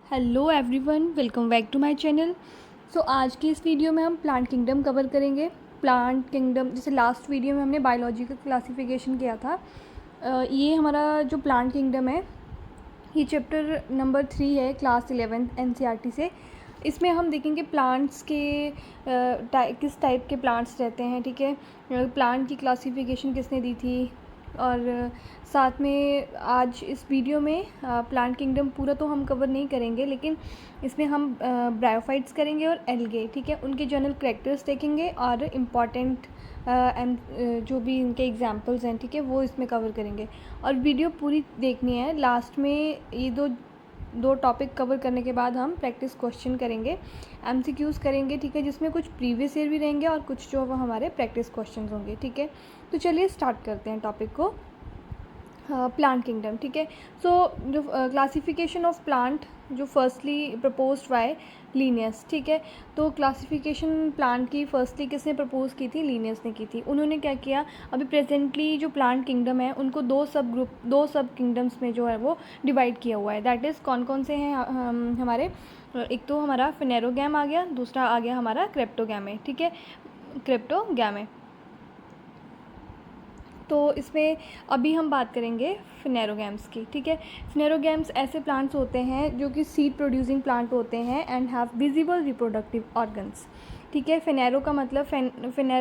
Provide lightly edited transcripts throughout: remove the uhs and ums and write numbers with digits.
Hello everyone, welcome back to my channel. So आज की इस वीडियो में हम प्लांट किंगडम कवर करेंगे। प्लांट किंगडम जैसे लास्ट वीडियो में हमने बायोलॉजी का क्लासिफिकेशन किया था। ये हमारा जो प्लांट किंगडम है ये चैप्टर नंबर 3 है, क्लास 11 एनसीईआरटी से। इसमें हम देखेंगे प्लांट्स के किस टाइप के प्लांट्स रहते हैं, ठीक है। प्लांट की क्लासिफिकेशन किसने दी थी, और साथ में आज इस वीडियो में प्लांट किंगडम पूरा तो हम कवर नहीं करेंगे, लेकिन इसमें हम ब्रायोफाइट्स करेंगे और एल्गे, ठीक है। उनके जनरल कैरेक्टर्स देखेंगे और इम्पॉर्टेंट जो भी इनके एग्जांपल्स हैं, ठीक है, वो इसमें कवर करेंगे। और वीडियो पूरी देखनी है। लास्ट में ये दो टॉपिक कवर करने के बाद हम प्रैक्टिस क्वेश्चन करेंगे, एमसीक्यूज़ करेंगे, ठीक है, जिसमें कुछ प्रीवियस ईयर भी रहेंगे और कुछ जो वो हमारे प्रैक्टिस क्वेश्चंस होंगे, ठीक है। तो चलिए स्टार्ट करते हैं टॉपिक को। प्लांट किंगडम, ठीक है। सो जो क्लासिफिकेशन ऑफ प्लांट जो फर्स्टली प्रपोज्ड बाय लीनियस, ठीक है। तो क्लासिफिकेशन प्लांट की फर्स्टली किसने प्रपोज की थी? लीनियस ने की थी। उन्होंने क्या किया, अभी प्रेजेंटली जो प्लांट किंगडम है उनको दो सब किंगडम्स में जो है वो डिवाइड किया हुआ है। दैट इज़ कौन कौन से हैं हमारे? एक तो हमारा फिनेरोगैम आ गया, दूसरा आ गया हमारा क्रिप्टोगैमे, ठीक है, क्रिप्टोगैमे। तो इसमें अभी हम बात करेंगे फिनेरोगैम्स की, ठीक है। फिनेरोगैम्स ऐसे प्लांट्स होते हैं जो कि सीड प्रोड्यूसिंग प्लांट होते हैं and have visible reproductive organs, ठीक है। फिनेरो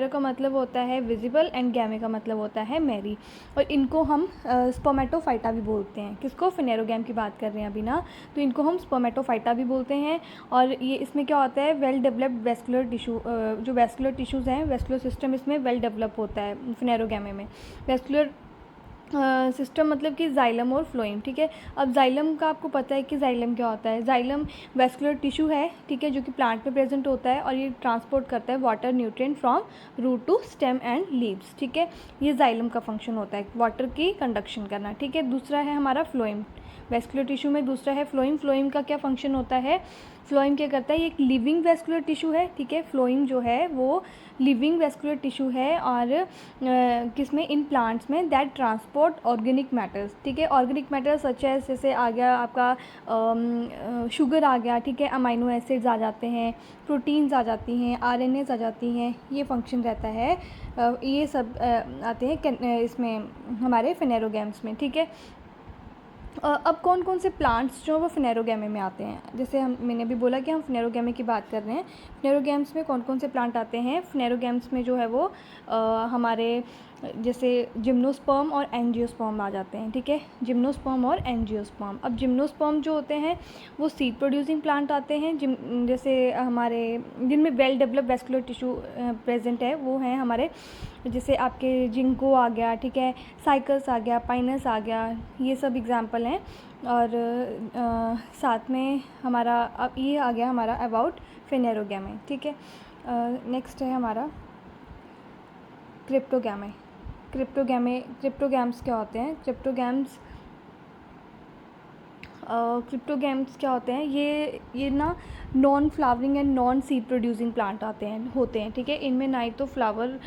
का मतलब होता है विजिबल एंड गैमे का मतलब होता है मैरी, और इनको हम स्पर्मेटोफाइटा भी बोलते हैं। किसको? फिनेरोगैम की बात कर रहे हैं अभी ना, तो इनको हम स्पर्मेटोफाइटा भी बोलते हैं। और ये इसमें क्या होता है, वेल डेवलप्ड वेस्कुलर टिश्यू, जो वेस्कुलर टिश्यूज़ हैं, वेस्कुलर सिस्टम इसमें वेल डेवलप होता है फिनेरोगैमे में। वेस्कुलर सिस्टम मतलब कि जाइलम और फ्लोएम, ठीक है। अब जाइलम का आपको पता है कि जाइलम क्या होता है। जाइलम वेस्कुलर टिश्यू है, ठीक है, जो कि प्लांट में प्रेजेंट होता है और ये ट्रांसपोर्ट करता है water nutrient from root to stem and leaves, ठीक है। ये जाइलम का फंक्शन होता है, वाटर की कंडक्शन करना, ठीक है। दूसरा है हमारा फ्लोएम, वेस्कुलर टिश्यू में दूसरा है फ्लोएम। फ्लोएम का क्या फंक्शन होता है? फ्लोएम क्या करता है, ये एक लिविंग वेस्कुलर टिश्यू है, ठीक है। फ्लोएम जो है वो लिविंग वेस्कुलर टिश्यू है, और किसमें? इन प्लांट्स में, दैट ट्रांसपोर्ट ऑर्गेनिक मैटर्स, ठीक है। ऑर्गेनिक मैटर्स सच है, जैसे आ गया आपका शुगर आ गया, ठीक है, अमाइनो एसिड्स आ जाते हैं, प्रोटीन्स आ जाती हैं, आरएनएस आ जाती हैं, ये फंक्शन रहता है। ये सब आते हैं इसमें हमारे फिनेरोगैम्स में, ठीक है। अब कौन कौन से प्लांट्स जो वो फिनेरोगैमे में आते हैं? जैसे मैंने भी बोला कि हम फिनेरोगैमे की बात कर रहे हैं। फिनेरोगैम्स में कौन कौन से प्लांट आते हैं? फिनेरोगैम्स में जो है वो हमारे जैसे जिम्नोस्पर्म और एंजियोस्पर्म आ जाते हैं, ठीक है। जिम्नोस्पर्म और एंजियोस्पर्म। अब जिम्नोस्पर्म जो होते हैं वो सीड प्रोड्यूसिंग प्लांट आते हैं, जैसे हमारे जिनमें well develop vascular tissue present है, वो हैं हमारे जैसे आपके जिंको आ गया, ठीक है, साइकस आ गया, पाइनस आ गया, ये सब एग्जांपल हैं। और साथ में हमारा अब ये आ गया हमारा अबाउट फिनेरोगैमे, ठीक है। नेक्स्ट है हमारा क्रिप्टोगैमे। क्रिप्टोगैम्स क्या होते हैं? क्रिप्टोगैम्स क्या होते हैं? ये ना non flowering and non seed producing plant होते हैं, ठीक है। इनमें ना ही तो फ्लावर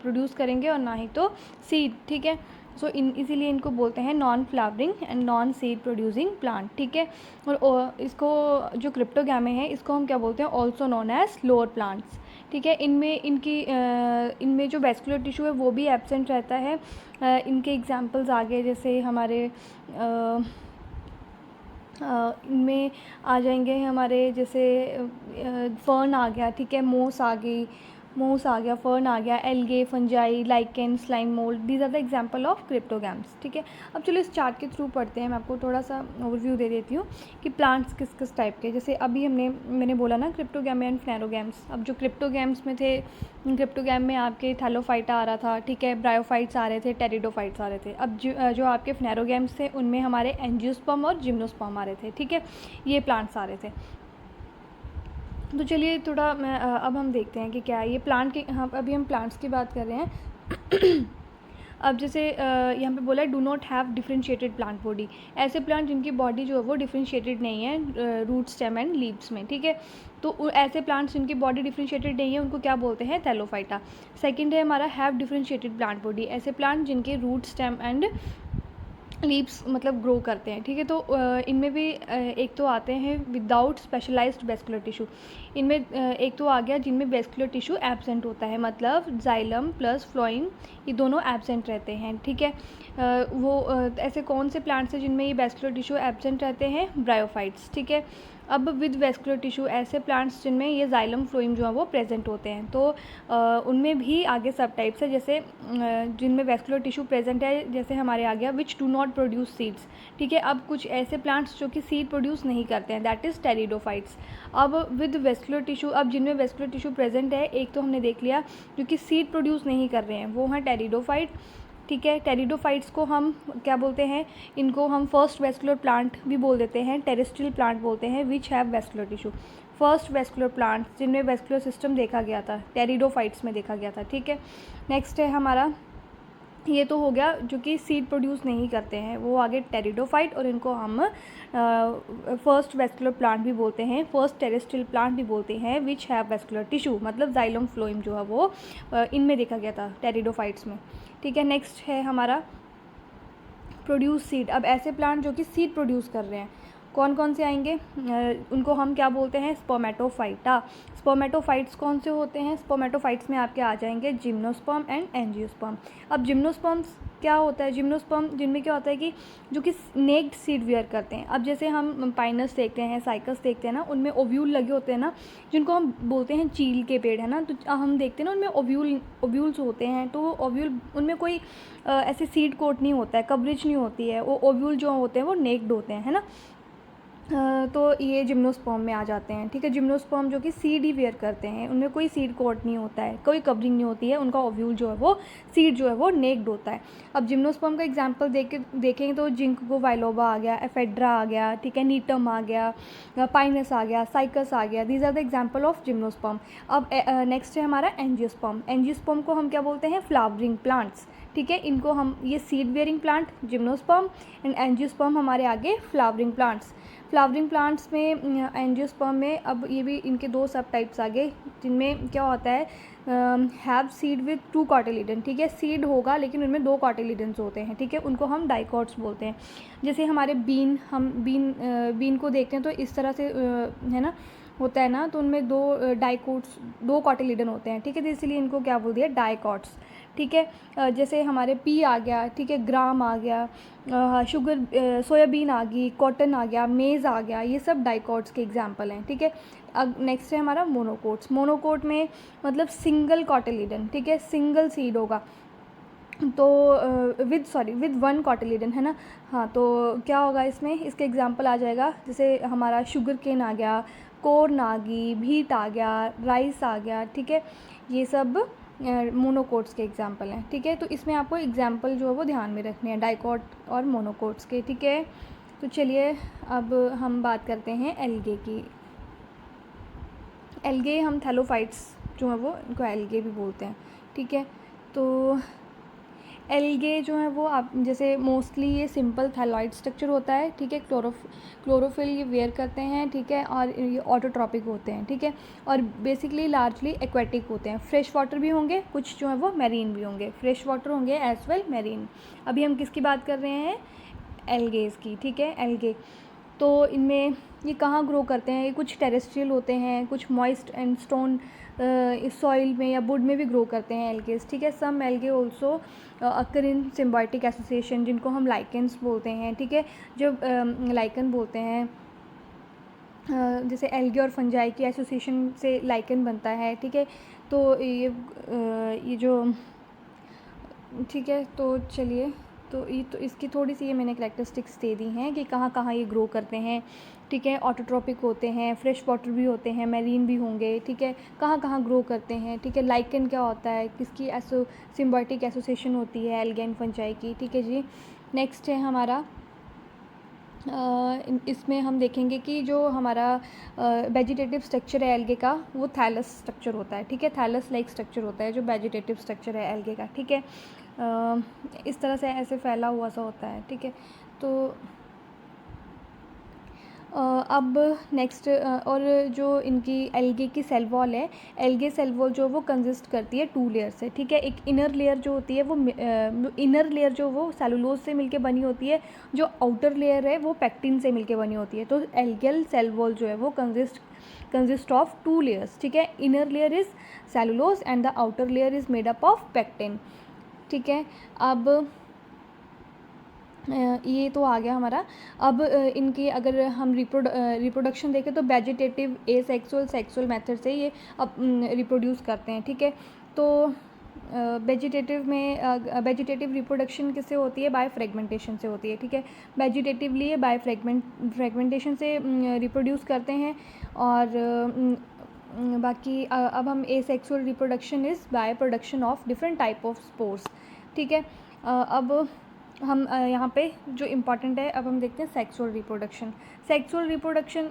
प्रोड्यूस करेंगे और ना ही तो सीड, ठीक है। सो इसीलिए इनको बोलते हैं non flowering and non seed producing plant, ठीक है। और इसको जो क्रिप्टोगैमे है इसको हम क्या बोलते हैं? Also known as lower plants, ठीक है। इनमें जो वेस्कुलर टिश्यू है वो भी एब्सेंट रहता है। इनके एग्जांपल्स आ गए, जैसे हमारे इनमें आ जाएंगे हमारे, जैसे फर्न आ गया, ठीक है, मोस आ गया, फर्न आ गया, algae, fungi, lichen, slime mould, these are the example of cryptogams, ठीक है। अब चलो इस चार्ट के थ्रू पढ़ते हैं। मैं आपको थोड़ा सा ओवरव्यू दे देती हूँ कि प्लांट्स किस किस टाइप के, जैसे अभी मैंने बोला ना क्रिप्टोगैमे एंड फिनेरोगैम्स। अब जो क्रिप्टोगैम्स में थे, क्रिप्टोगैम में आपके थैलोफाइटा आ रहा था, ठीक है, ब्रायोफाइट्स आ रहे थे, टेरिडोफाइट्स आ रहे थे। अब जो आपके फिनेरोगैम्स थे उनमें हमारे एंजियोस्पर्म और जिम्नोस्पर्म आ रहे थे, ठीक है, ये प्लांट्स आ रहे थे। तो चलिए थोड़ा अब हम देखते हैं कि क्या है ये प्लांट के। हाँ, अभी हम प्लांट्स की बात कर रहे हैं। अब जैसे यहाँ पे बोला है do not have differentiated plant body, ऐसे प्लांट जिनकी बॉडी जो है वो डिफरेंशिएटेड नहीं है रूट, स्टेम एंड लीव्स में, ठीक है। तो ऐसे प्लांट्स जिनकी बॉडी डिफरेंशिएटेड नहीं है उनको क्या बोलते हैं? थैलोफाइटा। सेकंड है हमारा हैव डिफरेंशिएटेड प्लांट बॉडी, ऐसे प्लांट जिनके रूट, स्टेम एंड लीव्स मतलब ग्रो करते हैं, ठीक है। तो इनमें भी एक तो आते हैं विदाउट स्पेशलाइज्ड वेस्कुलर टिश्यू। इनमें एक तो आ गया जिनमें वेस्कुलर टिश्यू एब्सेंट होता है, मतलब जाइलम प्लस फ्लोएम ये दोनों एब्सेंट रहते हैं, ठीक है। ऐसे कौन से प्लांट्स हैं जिनमें ये वेस्कुलर टिश्यू एब्सेंट रहते हैं? ब्रायोफाइट्स, ठीक है। अब विद वेस्कुलर टिश्यू ऐसे प्लांट्स जिनमें ये जाइलम फ्लोएम जो है वो प्रेजेंट होते हैं। तो उनमें भी आगे सब टाइप्स है, जैसे जिनमें वेस्कुलर टिश्यू प्रेजेंट है, जैसे हमारे आ गया which do not produce seeds, ठीक है। अब कुछ ऐसे प्लांट्स जो कि सीड प्रोड्यूस नहीं करते हैं, दैट इज़ टेरिडोफाइट्स। अब विद वेस्कुलर टिश्यू, अब जिनमें वेस्कुलर टिश्यू प्रेजेंट है, एक तो हमने देख लिया जो कि सीड प्रोड्यूस नहीं कर रहे हैं, वो हैं टेरिडोफाइट, ठीक है। टेरिडोफाइट्स को हम क्या बोलते हैं? इनको हम फर्स्ट वेस्कुलर प्लांट भी बोल देते हैं, टेरेस्ट्रियल प्लांट बोलते हैं, which have vascular tissue. First vascular plant जिनमें वेस्कुलर सिस्टम देखा गया था, टेरिडोफाइट्स में देखा गया था, ठीक है। नेक्स्ट है हमारा, ये तो हो गया जो कि सीड प्रोड्यूस नहीं करते हैं, वो आगे टेरिडोफाइट, और इनको हम फर्स्ट वेस्कुलर प्लांट भी बोलते हैं, फर्स्ट टेरेस्ट्रियल प्लांट भी बोलते हैं, विच हैव वेस्कुलर टिश्यू, मतलब जाइलम फ्लोएम जो है वो इनमें देखा गया था, टेरिडोफाइट्स में, ठीक है। नेक्स्ट है हमारा प्रोड्यूस सीड। अब ऐसे प्लांट जो कि सीड प्रोड्यूस कर रहे हैं, कौन कौन से आएंगे? उनको हम क्या बोलते हैं? स्पर्मेटोफाइटा। स्पर्मेटोफाइट्स कौन से होते हैं? स्पर्मेटोफाइट्स में आपके आ जाएंगे जिम्नोस्पर्म एंड एंजियोस्पर्म। अब जिम्नोस्पर्म्स क्या होता है? जिम्नोस्पर्म जिनमें क्या होता है कि जो कि नेक्ड सीड वियर करते हैं। अब जैसे हम पाइनस देखते हैं, साइकस देखते हैं ना, उनमें ओव्यूल लगे होते हैं ना, जिनको हम बोलते हैं चील के पेड़, है ना। तो हम देखते हैं ना, उनमें ओव्यूल्स होते हैं, तो वो ओव्यूल, उनमें कोई ऐसे सीड कोट नहीं होता है, कवरेज नहीं होती है, वो ओव्यूल जो होते हैं वो नेक्ड होते हैं, है ना। तो ये जिम्नोस्पर्म में आ जाते हैं, ठीक है। जिम्नोस्पर्म जो कि सीड ही वेयर करते हैं, उनमें कोई सीड कोट नहीं होता है, कोई कवरिंग नहीं होती है, उनका ओव्यूल जो है वो सीड जो है वो नेक्ड होता है। अब जिम्नोस्पर्म का एग्जांपल देखेंगे तो जिंको वाइलोबा आ गया, एफेड्रा आ गया, ठीक है, नीटम आ गया, पाइनस आ गया, साइकस आ गया, these are the example of gymnosperm. अब नेक्स्ट है हमारा एंजियोस्पर्म। एंजियोस्पर्म को हम क्या बोलते हैं? फ्लावरिंग प्लांट्स, ठीक है। इनको हम, ये seed wearing plant gymnosperm, and angiosperm हमारे आगे फ्लावरिंग प्लांट्स। फ्लावरिंग प्लांट्स में एंजियोस्पर्म में अब ये भी इनके दो सब टाइप्स आ गए, जिनमें क्या होता है? हैव सीड विद 2 कॉटिलिडन, ठीक है। सीड होगा लेकिन उनमें 2 कॉटिलिडन्स होते हैं, ठीक है, उनको हम डाइकॉट्स बोलते हैं। जैसे हमारे बीन को देखते हैं तो इस तरह से है ना, होता है ना, तो उनमें 2 कॉटिलिडन होते हैं, ठीक है, तो इसलिए इनको क्या बोल दिया? डाइकॉट्स, ठीक है। जैसे हमारे पी आ गया, ठीक है, ग्राम आ गया, शुगर, सोयाबीन आ गई, कॉटन आ गया, मेज़ आ गया, ये सब डाइकॉट्स के एग्जांपल हैं, ठीक है। अब नेक्स्ट है हमारा मोनोकोट्स। मोनोकोट में मतलब सिंगल कॉटिलिडन, ठीक है, सिंगल सीड होगा, तो विद 1 कॉटिलिडन, है ना। हाँ, तो क्या होगा इसमें? इसके एग्जांपल आ जाएगा, जैसे हमारा शुगर केन आ गया, कॉर्न आ गई, व्हीट आ गया, राइस आ गया, ठीक है, ये सब मोनोकोट्स के एग्जांपल हैं, ठीक है। तो इसमें आपको एग्जांपल जो है वो ध्यान में रखने हैं, डाइकॉट और मोनोकोट्स के, ठीक है। तो चलिए अब हम बात करते हैं एल्गे की। एल्गे हम थैलोफाइट्स जो है वो, इनको एल्गे भी बोलते हैं, ठीक है। तो एल्गे जो है वो, आप जैसे मोस्टली ये सिंपल थैलॉइड स्ट्रक्चर होता है, ठीक है। क्लोरोफिल ये वेयर करते हैं, ठीक है, और ये ऑटोट्रॉपिक होते हैं, ठीक है, और बेसिकली लार्जली एक्वेटिक होते हैं। फ्रेश वाटर भी होंगे, कुछ जो है वो मैरीन भी होंगे, फ्रेश वाटर होंगे एज वेल मैरीन। अभी हम किसकी बात कर रहे हैं? एल्गेज की, ठीक है, एल्गे। तो इनमें ये कहाँ ग्रो करते हैं? ये कुछ टेरेस्ट्रियल होते हैं, कुछ मॉइस्ट एंड स्टोन सॉइल में या वुड में भी ग्रो करते हैं एल्गेस, ठीक है। सम एल्गे ऑल्सो अकर इन सिम्बायोटिक एसोसिएशन, जिनको हम लाइकेंस बोलते हैं, ठीक है। जब लाइकन बोलते हैं, जैसे एल्गे और फंजाई की एसोसिएशन से लाइकन बनता है, ठीक है। तो ये जो, ठीक है, तो चलिए, तो इसकी थोड़ी सी ये मैंने कैरेक्टरिस्टिक्स दे दी हैं कि कहाँ कहाँ ये ग्रो करते हैं, ठीक है। ऑटोट्रॉपिक होते हैं, फ्रेश वाटर भी होते हैं, मैरीन भी होंगे, ठीक है, कहाँ कहाँ ग्रो करते हैं, ठीक है। लाइकन क्या होता है, किसकी सिम्बायोटिक एसोसिएशन होती है एल्गे एंड फंजाई की, ठीक है जी। नेक्स्ट है हमारा, इसमें हम देखेंगे कि जो हमारा वेजिटेटिव स्ट्रक्चर है एल्गे का, वो थैलस स्ट्रक्चर होता है, ठीक है। थैलस लाइक स्ट्रक्चर होता है जो वेजिटेटिव स्ट्रक्चर है एल्गे का, ठीक है। इस तरह से ऐसे फैला हुआ सा होता है, ठीक है। तो अब नेक्स्ट और जो इनकी एल्गे की सेल वॉल है, एल्गे सेल वॉल जो वो कंसिस्ट करती है 2 लेयर से, ठीक है। एक इनर लेयर जो होती है वो इनर लेयर जो वो सेलुलोज से मिलके बनी होती है, जो आउटर लेयर है वो पेक्टिन से मिलके बनी होती है। तो एल्गल सेल वॉल जो है वो कंसिस्ट ऑफ 2 लेयर्स, ठीक है। Inner layer is cellulose and the outer layer is made up of pectin, ठीक है। अब ये तो आ गया हमारा। अब इनकी अगर हम रिप्रोडक्शन देखें तो वेजिटेटिव, एसेक्सुअल, सेक्सुअल मेथड से ये अब रिप्रोड्यूस करते हैं, ठीक है। तो वेजिटेटिव रिप्रोडक्शन किससे होती है? बाय फ्रेगमेंटेशन से होती है, ठीक है। वेजिटेटिवली बाय फ्रेगमेंटेशन से रिप्रोड्यूस करते हैं। और बाकी अब हम asexual reproduction is by production of different type of spores, ठीक है। अब हम यहाँ पे जो इम्पॉर्टेंट है, अब हम देखते हैं sexual reproduction. Sexual reproduction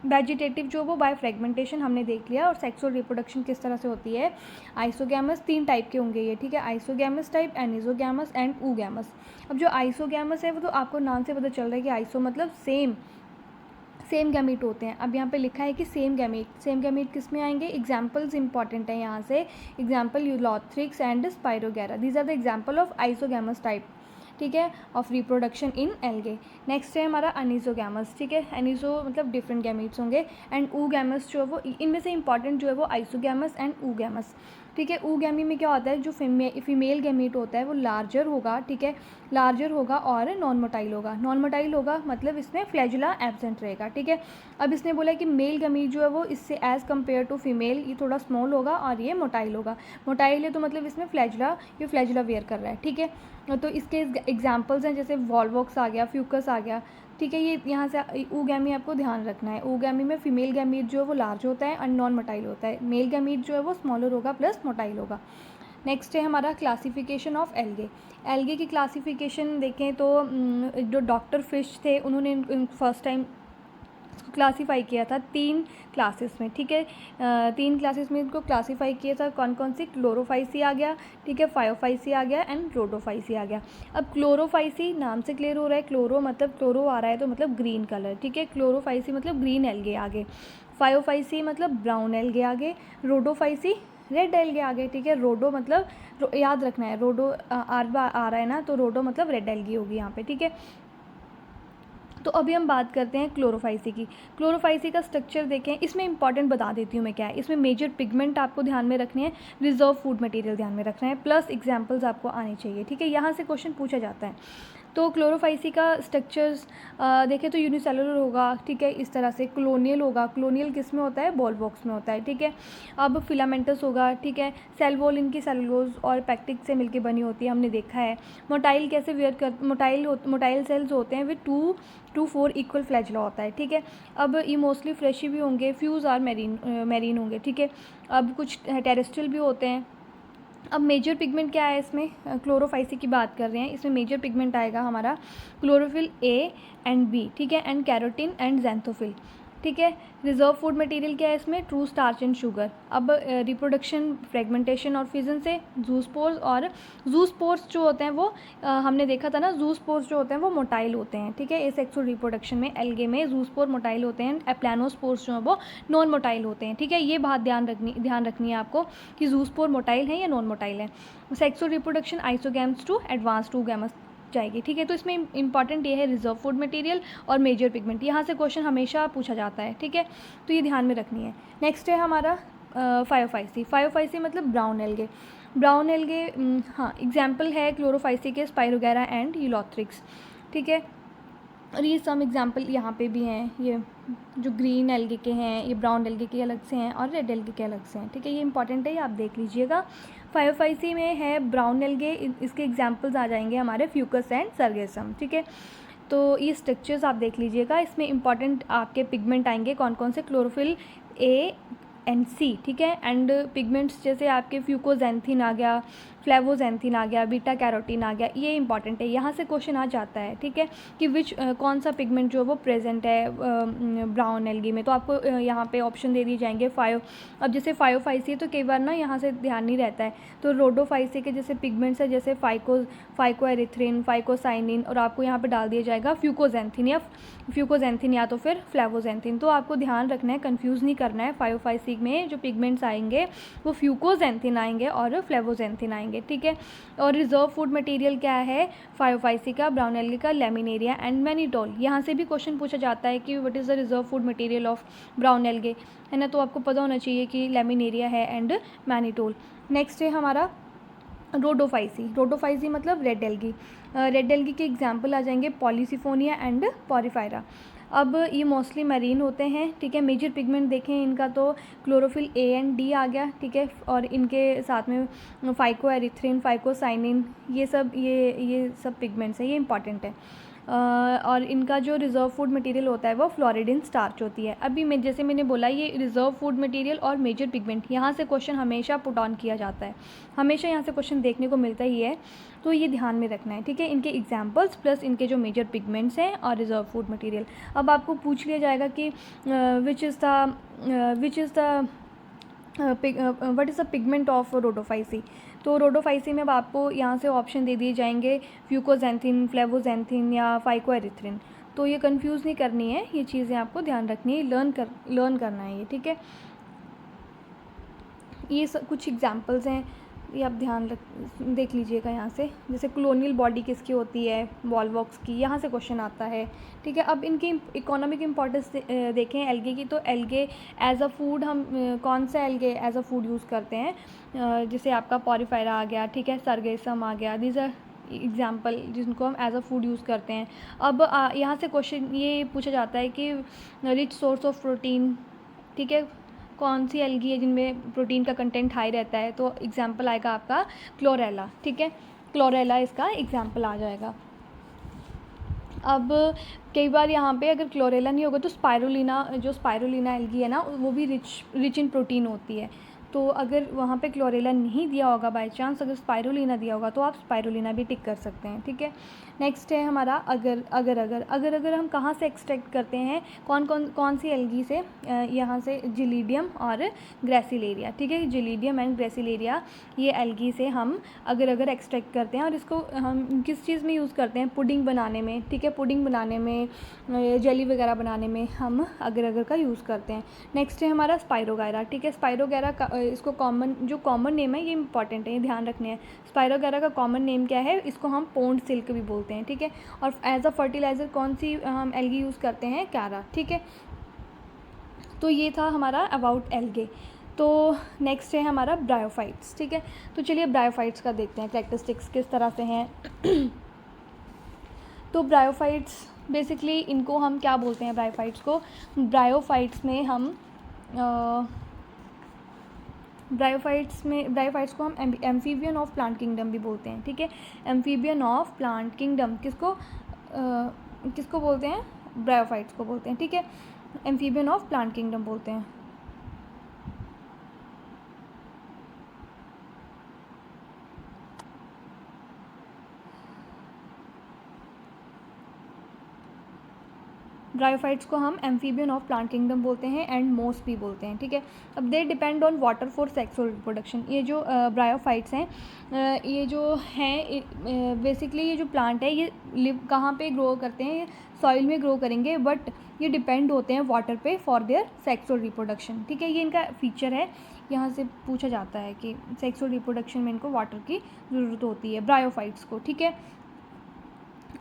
vegetative जो वो बाय फ्रेगमेंटेशन हमने देख लिया। और सेक्सुअल रिप्रोडक्शन किस तरह से होती है? आइसोगैमस 3 टाइप के होंगे ये, ठीक है। Isogamous type, anisogamous and oogamous. अब जो आइसोगैमस है वो तो आपको नाम से पता चल रहा है कि आइसो मतलब सेम गैमीट होते हैं। अब यहाँ पे लिखा है कि सेम गैमीट किस में आएंगे? एग्जाम्पल्स इंपॉर्टेंट है यहाँ से। Example Ulothrix and Spirogyra, these are the example of isogamous type, ठीक है, of reproduction in algae. Next है हमारा अनिसोगैमस, ठीक है। एनिसो मतलब डिफरेंट गैमीट्स होंगे, एंड ऊगैमस जो है वो इनमें से इंपॉर्टेंट जो है वो आइसोगैमस एंड ऊगैमस, ठीक है। ऊगैमी में क्या होता है? जो फीमेल गैमीट होता है वो लार्जर होगा, ठीक है, लार्जर होगा और नॉन मोटाइल होगा। नॉन मोटाइल होगा मतलब इसमें फ्लैजुला एब्सेंट रहेगा, ठीक है। अब इसने बोला कि मेल गैमीट जो है वो इससे एज़ कम्पेयर टू फीमेल ये थोड़ा स्मॉल होगा और ये मोटाइल होगा। मोटाइल है तो मतलब इसमें फ्लैजुला वेयर कर रहा है, ठीक है। तो इसके एग्जाम्पल्स हैं जैसे वॉल्वॉक्स आ गया, फ्यूकस आ गया, ठीक है। ये यहाँ से ऊगैमी आपको ध्यान रखना है। ऊगैमी में फीमेल गैमीट जो है वो लार्ज होता है और नॉन मोटाइल होता है। मेल गैमीट जो है वो स्मॉलर होगा प्लस मोटाइल होगा। नेक्स्ट है हमारा क्लासिफिकेशन ऑफ एल्गे। एल्गे की क्लासिफिकेशन देखें तो जो डॉक्टर फिश थे उन्होंने फर्स्ट टाइम क्लासीफाई किया था 3 क्लासेस में, ठीक है। 3 क्लासेस में इनको क्लासीफाई किया था। कौन कौन सी? क्लोरोफाइसी आ गया, ठीक है, फायोफाइसी आ गया एंड रोडोफाइसी आ गया। अब क्लोरोफाइसी नाम से क्लियर हो रहा है, क्लोरो मतलब क्लोरो आ रहा है तो मतलब ग्रीन कलर, ठीक है। क्लोरोफाइसी मतलब ग्रीन एल्गे आगे, फायोफाइसी मतलब ब्राउन एल्गे आगे, रोडोफाइसी रेड एल्गे आगे, ठीक है। रोडो मतलब याद रखना है, रोडो आर आ रहा है ना, तो रोडो मतलब रेड एल्गी होगी यहाँ पे, ठीक है। तो अभी हम बात करते हैं क्लोरोफाइसी की। क्लोरोफाइसी का स्ट्रक्चर देखें, इसमें इंपॉर्टेंट बता देती हूँ मैं क्या है। इसमें मेजर पिगमेंट आपको ध्यान में रखने हैं, रिजर्व फूड मटेरियल ध्यान में रखना है, प्लस एग्जांपल्स आपको आने चाहिए, ठीक है। यहाँ से क्वेश्चन पूछा जाता है। तो क्लोरोफाइसी का स्ट्रक्चर्स देखें तो यूनिसेलुलर होगा, ठीक है, इस तरह से। क्लोनियल होगा, क्लोनियल किस में होता है? बॉल बॉक्स में होता है, ठीक है। अब फिलामेंटस होगा, ठीक है। सेल वॉल इनकी सेलुलोज और पैक्टिक से मिलकर बनी होती है, हमने देखा है। मोटाइल कैसे वेयर कर मोटाइल सेल्स होते हैं विद 2 to 4 इक्वल फ्लैजुला होता है, ठीक है। अब ये मोस्टली फ्लैशी भी होंगे, फ्यूज आर मैरीन होंगे, ठीक है। अब कुछ टेरेस्ट्रियल भी होते हैं। अब मेजर पिगमेंट क्या है इसमें? क्लोरोफाइसी की बात कर रहे हैं, इसमें मेजर पिगमेंट आएगा हमारा क्लोरोफिल ए एंड बी, ठीक है, एंड कैरोटीन एंड ज़ैंथोफिल, ठीक है। रिजर्व फूड मटेरियल क्या है इसमें? True starch and sugar. अब रिप्रोडक्शन फ्रेगमेंटेशन और फिजन से जूस्पोर्स, और जूस्पोर्स जो होते हैं वो हमने देखा था ना, जूस्पोर्स जो होते हैं वो मोटाइल होते हैं, ठीक है। एसेक्सुअल रिप्रोडक्शन में एल्गे में जूस्पोर मोटाइल होते हैं, एप्लानोस्पोर्स जो है वो नॉन मोटाइल होते हैं, ठीक है। ये बात ध्यान रखनी है आपको कि जूस्पोर मोटाइल है या नॉन मोटाइल है। Sexual reproduction isogamous to advance to gamous जाएगी, ठीक है। तो इसमें इंपॉर्टेंट ये है रिजर्व फूड मटेरियल और मेजर पिगमेंट, यहाँ से क्वेश्चन हमेशा पूछा जाता है, ठीक है। तो ये ध्यान में रखनी है। नेक्स्ट है हमारा फायोफाइसी। फायोफाइसी मतलब ब्राउन एल्गे। ब्राउन एल्गे हाँ, एग्जाम्पल है क्लोरोफाइसी के स्पाइरोगैरा एंड यूलोथ्रिक्स, ठीक है। और ये सम एग्जाम्पल यहाँ पे भी हैं, ये जो ग्रीन एल्गे के हैं, ये ब्राउन एल्गे के अलग से हैं और रेड एल्गे के अलग से हैं, ठीक है। ये इंपॉर्टेंट है, ये आप देख लीजिएगा। फायोफाइसी में है ब्राउन एल्गे, इसके एग्जाम्पल्स आ जाएंगे हमारे फ्यूकस एंड सर्गेसम, ठीक है। तो ये स्ट्रक्चर्स आप देख लीजिएगा, इसमें इंपॉर्टेंट आपके पिगमेंट आएंगे कौन कौन से? क्लोरोफिल ए एंड सी, ठीक है। एंड पिगमेंट्स जैसे आपके फ्यूकोजेंथिन आ गया, फ्लेवोजेंथिन आ गया, बीटा कैरोटीन आ गया, ये इंपॉर्टेंट है, यहाँ से क्वेश्चन आ जाता है, ठीक है, कि कौन सा पिगमेंट जो वो प्रेजेंट है ब्राउन एल्गी में। तो आपको यहाँ पे ऑप्शन दे दिए जाएंगे 5। अब जैसे फाइओफाइसी है तो कई बार ना यहाँ से ध्यान नहीं रहता है, तो रोडोफाइसी के जैसे पिगमेंट्स है जैसे फाइकोएरिथ्रिन, फाइकोसाइनिन, और आपको यहाँ पे डाल दिया जाएगा फ्यूकोजेंथिन या तो फिर फ्लेवोजेंथिन। तो आपको ध्यान रखना है, कंफ्यूज नहीं करना है, फाइओफाइसी में जो पिगमेंट्स आएंगे वो फ्यूकोजेंथिन आएंगे और फ्लेवोजेंथिन आएंगे, ठीक है। और रिजर्व फूड मटेरियल क्या है फाइओफाइसी का, ब्राउन एल्गी का, लेमिनेरिया एंड मैनीटोल। यहाँ से भी क्वेश्चन पूछा जाता है कि what is the reserve food material of brown algae, है ना, तो आपको पता होना चाहिए कि लेमिनेरिया है एंड मैनीटोल। नेक्स्ट है हमारा रोडोफाइसी मतलब रेड एल्गी। रेड एल्गी के एग्जाम्पल आ जाएंगे पॉलीसिफोनिया एंड पॉरीफायरा। अब ये मोस्टली मरीन होते हैं, ठीक है। मेजर पिगमेंट देखें इनका तो क्लोरोफिल ए एंड डी आ गया, ठीक है, और इनके साथ में फाइकोएरिथ्रिन, फाइकोसाइनिन, ये सब पिगमेंट्स हैं, ये इंपॉर्टेंट है। और इनका जो रिज़र्व फूड मटेरियल होता है वो फ्लोरिडिन स्टार्च होती है। अभी जैसे मैंने बोला ये रिज़र्व फूड मटेरियल और मेजर पिगमेंट, यहाँ से क्वेश्चन हमेशा पुट ऑन किया जाता है, हमेशा यहाँ से क्वेश्चन देखने को मिलता ही है, तो ये ध्यान में रखना है, ठीक है। इनके एग्जाम्पल्स प्लस इनके जो मेजर पिगमेंट्स हैं और रिज़र्व फूड मटेरियल। अब आपको पूछ लिया जाएगा कि which is the what is the pigment of Rhodophyceae. तो रोडोफाइसी में अब आपको यहाँ से ऑप्शन दे दिए जाएंगे फ्यूकोजेंथिन, फ्लेवोजेंथिन या फाइकोएरिथ्रिन। तो ये कंफ्यूज नहीं करनी है, ये चीज़ें आपको ध्यान रखनी है, लर्न करना है ये, ठीक है। ये कुछ एग्जांपल्स हैं, ये आप देख लीजिएगा यहाँ से। जैसे कॉलोनियल बॉडी किसकी होती है, वॉल्वॉक्स की, यहाँ से क्वेश्चन आता है, ठीक है। अब इनकी इकोनॉमिक इंपॉर्टेंस देखें एल्गे की, तो एल्गे एज अ फूड हम कौन सा algae as a food use करते हैं, जैसे आपका पॉरीफायरा आ गया, ठीक है, सरगेसम आ गया, दीज आर एग्जाम्पल जिनको हम एज अ फूड यूज़ करते हैं। अब यहाँ से क्वेश्चन ये पूछा जाता है कि रिच सोर्स ऑफ प्रोटीन, ठीक है, कौन सी एल्गी है जिनमें प्रोटीन का कंटेंट हाई रहता है, तो एग्जाम्पल आएगा आपका क्लोरेला, ठीक है, क्लोरेला इसका एग्जाम्पल आ जाएगा। अब कई बार यहाँ पे अगर क्लोरेला नहीं होगा तो स्पाइरुलिना एल्गी है ना, वो भी रिच इन प्रोटीन होती है। तो अगर वहाँ पे क्लोरेला नहीं दिया होगा, बाय चांस अगर स्पाइरुलिना दिया होगा तो आप स्पाइरुलिना भी टिक कर सकते हैं, ठीक है। नेक्स्ट है हमारा अगर हम कहाँ से एक्सट्रैक्ट करते हैं, कौन सी एल्गी से, यहाँ से जिलीडियम और ग्रेसिलेरिया, ठीक है, जिलीडियम एंड ग्रेसिलेरिया, ये एल्गी से हम अगर एक्सट्रैक्ट करते हैं, और इसको हम किस चीज़ में यूज़ करते हैं, पुडिंग बनाने में, ठीक है, पुडिंग बनाने में, जेली वगैरह बनाने में हम अगर का यूज़ करते हैं। नेक्स्ट है हमारा स्पाइरोगायरा, ठीक है, स्पाइरोगायरा का इसको कॉमन नेम है, ये इंपॉर्टेंट है, ये ध्यान रखने हैं। स्पाइरोगायरा का कॉमन नेम क्या है, इसको हम पोंड सिल्क भी बोलते हैं, ठीक है। और एज अ फर्टिलाइज़र कौन सी हम एल्गी यूज़ करते हैं, कैरा, ठीक है। तो ये था हमारा अबाउट एल्गे। तो नेक्स्ट है हमारा ब्रायोफाइट्स, ठीक है। तो चलिए ब्रायोफाइट्स का देखते हैं कैरेक्टरिस्टिक्स किस तरह से हैं। तो ब्रायोफाइट्स बेसिकली इनको हम क्या बोलते हैं, ब्रायोफाइट्स में हम ब्रायोफाइट्स को हम एम्फीबियन ऑफ प्लांट किंगडम भी बोलते हैं, ठीक है। एम्फीबियन ऑफ प्लांट किंगडम किसको बोलते हैं, ब्रायोफाइट्स को बोलते हैं, ठीक है, एम्फीबियन ऑफ प्लांट किंगडम बोलते हैं। ब्रायोफाइट्स को हम एम्फीबियन ऑफ प्लांट किंगडम बोलते हैं एंड मोस भी बोलते हैं, ठीक है। अब they depend on water for sexual reproduction. ये जो ब्रायोफाइट्स हैं, ये जो हैं बेसिकली ये जो प्लांट है ये कहाँ पे ग्रो करते हैं, सॉइल में ग्रो करेंगे, बट ये डिपेंड होते हैं वाटर पे फॉर देयर सेक्सुअल रिप्रोडक्शन, ठीक है। ये इनका फीचर है, यहाँ से पूछा जाता है कि सेक्सुअल रिप्रोडक्शन में इनको वाटर की ज़रूरत होती है ब्रायोफाइट्स को, ठीक है।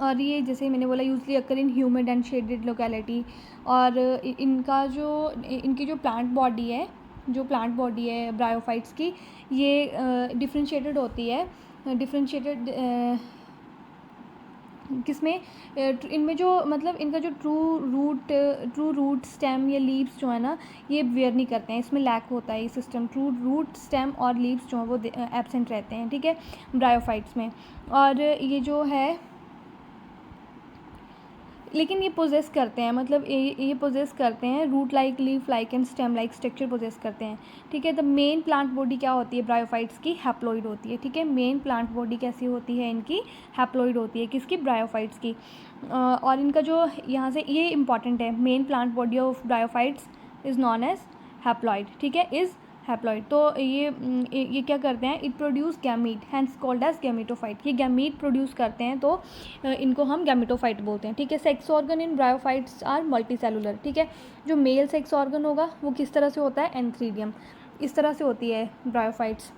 और ये जैसे मैंने बोला usually occur in humid and shaded locality. और इनकी जो प्लांट बॉडी है ब्रायोफाइट्स की, ये डिफ्रेंशिएटेड होती है, किसमें, इनमें जो मतलब इनका जो ट्रू रूट स्टेम या लीव्स जो है ना, ये वेयर नहीं करते हैं, इसमें लैक होता है ये सिस्टम, ट्रू रूट स्टेम और लीव्स जो है वो एब्सेंट रहते हैं, ठीक है, ब्रायोफाइट्स में। और ये जो है लेकिन ये पोजेस करते हैं, मतलब ये पोजेस करते हैं root like, leaf like and stem like structure possess करते हैं, ठीक है। द मेन प्लांट बॉडी क्या होती है ब्रायोफाइट्स की? हैप्लॉइड होती है, ठीक है। मेन प्लांट बॉडी कैसी होती है इनकी? हैप्लॉइड होती है, किसकी? ब्रायोफाइट्स की। और इनका जो यहाँ से ये इंपॉर्टेंट है, main plant body of bryophytes is known as haploid, ठीक है, इज़ हैप्लॉइड। तो ये क्या करते हैं? It produce gamete, hence called as gametophyte. ये गैमीट प्रोड्यूस करते हैं, तो इनको हम गैमीटोफाइट बोलते हैं, ठीक है। Sex organ in bryophytes are multicellular, ठीक है। जो मेल सेक्स ऑर्गन होगा वो किस तरह से होता है? एंथ्रीडियम, इस तरह से होती है ब्रायोफाइट्स,